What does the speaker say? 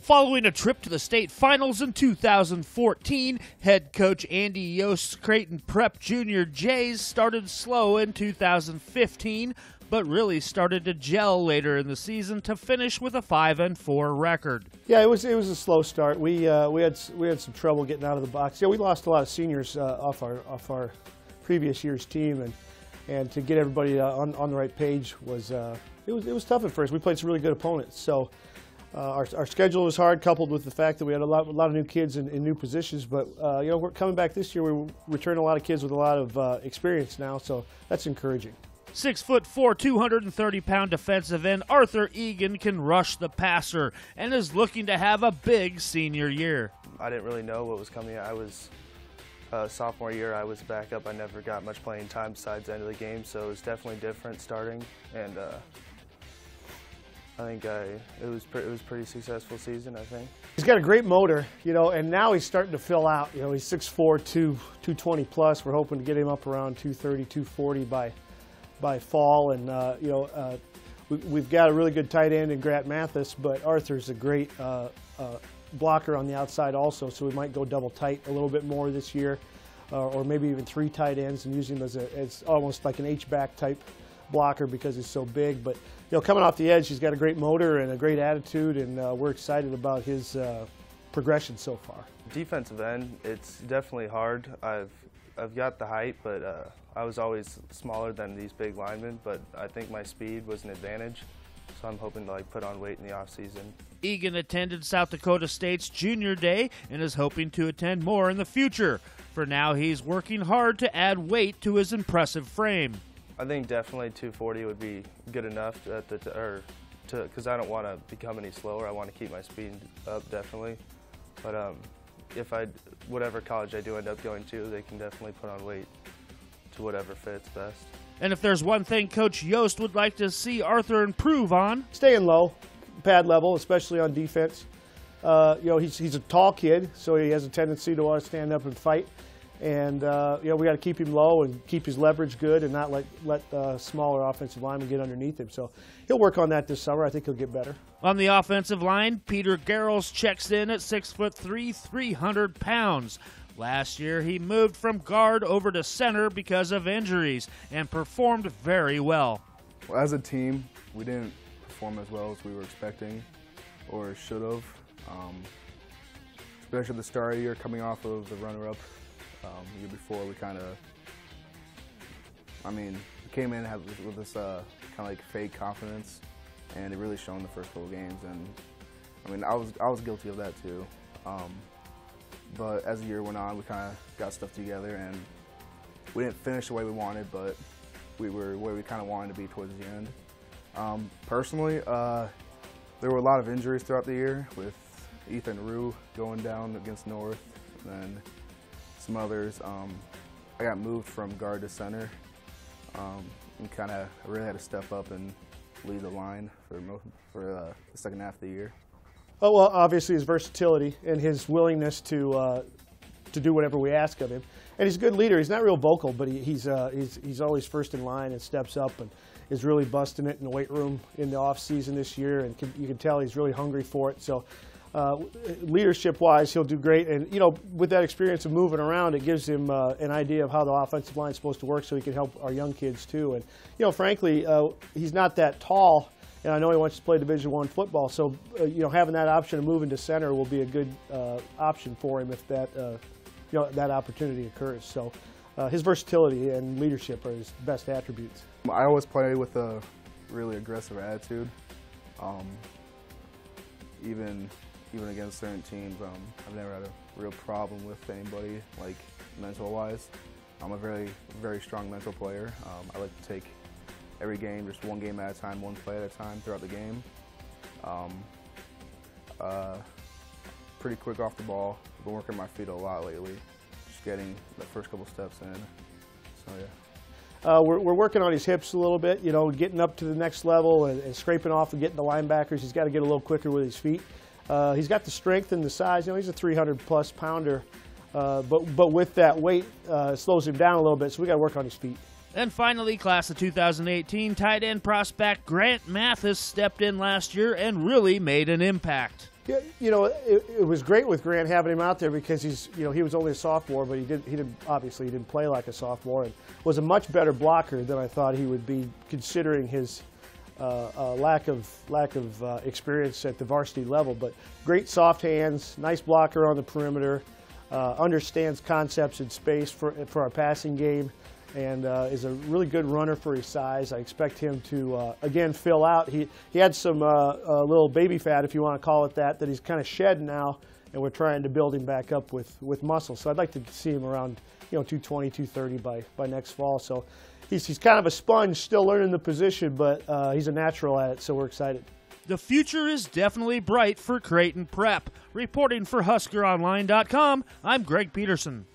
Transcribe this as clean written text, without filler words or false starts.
Following a trip to the state finals in 2014, head coach Andy Yost's Creighton Prep Junior Jays started slow in 2015, but really started to gel later in the season to finish with a 5-4 record. Yeah, it was a slow start. We had some trouble getting out of the box. Yeah, we lost a lot of seniors off our previous year's team, and to get everybody on the right page was it was tough at first. We played some really good opponents, so. Our schedule was hard, coupled with the fact that we had a lot of new kids in new positions. But you know, we're coming back this year. We return a lot of kids with a lot of experience now, so that's encouraging. 6'4", 230-pound defensive end Arthur Egan can rush the passer and is looking to have a big senior year. I didn't really know what was coming. I was sophomore year. I was backup. I never got much playing time besides the end of the game, so it was definitely different starting. And I think it was a pretty successful season, I think. He's got a great motor, you know, and now he's starting to fill out. You know, he's 6'4", 220 plus. We're hoping to get him up around 230, 240 by fall. And you know, we've got a really good tight end in Mathys, but Arthur's a great blocker on the outside also. So we might go double tight a little bit more this year, or maybe even 3 tight ends and use him as almost like an H-back type blocker because he's so big. But you know, coming off the edge, he's got a great motor and a great attitude, and we're excited about his progression so far. Defensive end, it's definitely hard. I've got the height, but I was always smaller than these big linemen. But I think my speed was an advantage, so I'm hoping to put on weight in the off season. Egan attended South Dakota State's Junior Day and is hoping to attend more in the future. For now, he's working hard to add weight to his impressive frame. I think definitely 240 would be good enough because I don't want to become any slower. I want to keep my speed up, definitely. But whatever college I do end up going to, they can definitely put on weight to whatever fits best. And if there's one thing Coach Yost would like to see Arthur improve on, staying low, pad level, especially on defense. You know, he's a tall kid, so he has a tendency to want to stand up and fight. And you know, we got to keep him low and keep his leverage good, and not let smaller offensive linemen get underneath him. So he'll work on that this summer. I think he'll get better. On the offensive line, Peter Graul checks in at 6'3", 300 pounds. Last year, he moved from guard over to center because of injuries and performed very well. Well, as a team, we didn't perform as well as we were expecting or should have. Especially at the start of the year, coming off of the runner-up. The year before, we came in with this kind of fake confidence, and it really showed in the first couple games. And I mean, I was guilty of that too. But as the year went on, we kind of got stuff together, and we didn't finish the way we wanted, but we were where we kind of wanted to be towards the end. Personally, there were a lot of injuries throughout the year, with Ethan Rue going down against North, and then some others. I got moved from guard to center, and I really had to step up and lead the line for the second half of the year. Oh, well, obviously his versatility and his willingness to do whatever we ask of him. And he's a good leader. He's not real vocal, but he's always first in line and steps up and is really busting it in the weight room in the off season this year. And you can tell he's really hungry for it. So leadership-wise, he'll do great. And you know, with that experience of moving around, it gives him an idea of how the offensive line is supposed to work, so he can help our young kids too. And you know, frankly, he's not that tall. And I know he wants to play Division I football, so you know, having that option of moving to center will be a good option for him if that you know, that opportunity occurs. So his versatility and leadership are his best attributes. I always play with a really aggressive attitude, even against certain teams. I've never had a real problem with anybody, mental-wise. I'm a very, very strong mental player. I like to take every game, just one game at a time, one play at a time throughout the game. Pretty quick off the ball. I've been working my feet a lot lately, just getting the first couple steps in. So yeah. We're working on his hips a little bit, you know, getting up to the next level and scraping off and getting the linebackers. He's got to get a little quicker with his feet. He's got the strength and the size. You know, he's a 300-plus pounder, but with that weight, it slows him down a little bit. So we got to work on his feet. And finally, class of 2018 tight end prospect Mathys stepped in last year and really made an impact. Yeah, you know, it was great with Grant having him out there because he was only a sophomore, but he didn't play like a sophomore, and was a much better blocker than I thought he would be, considering his lack of experience at the varsity level. But great soft hands, nice blocker on the perimeter, understands concepts in space for our passing game, and is a really good runner for his size. I expect him to, again, fill out. He had some little baby fat, if you want to call it that he's kind of shed now, and we're trying to build him back up with muscle. So I'd like to see him around 220, 230 by next fall. So he's kind of a sponge, still learning the position, but he's a natural at it, so we're excited. The future is definitely bright for Creighton Prep. Reporting for HuskerOnline.com, I'm Greg Peterson.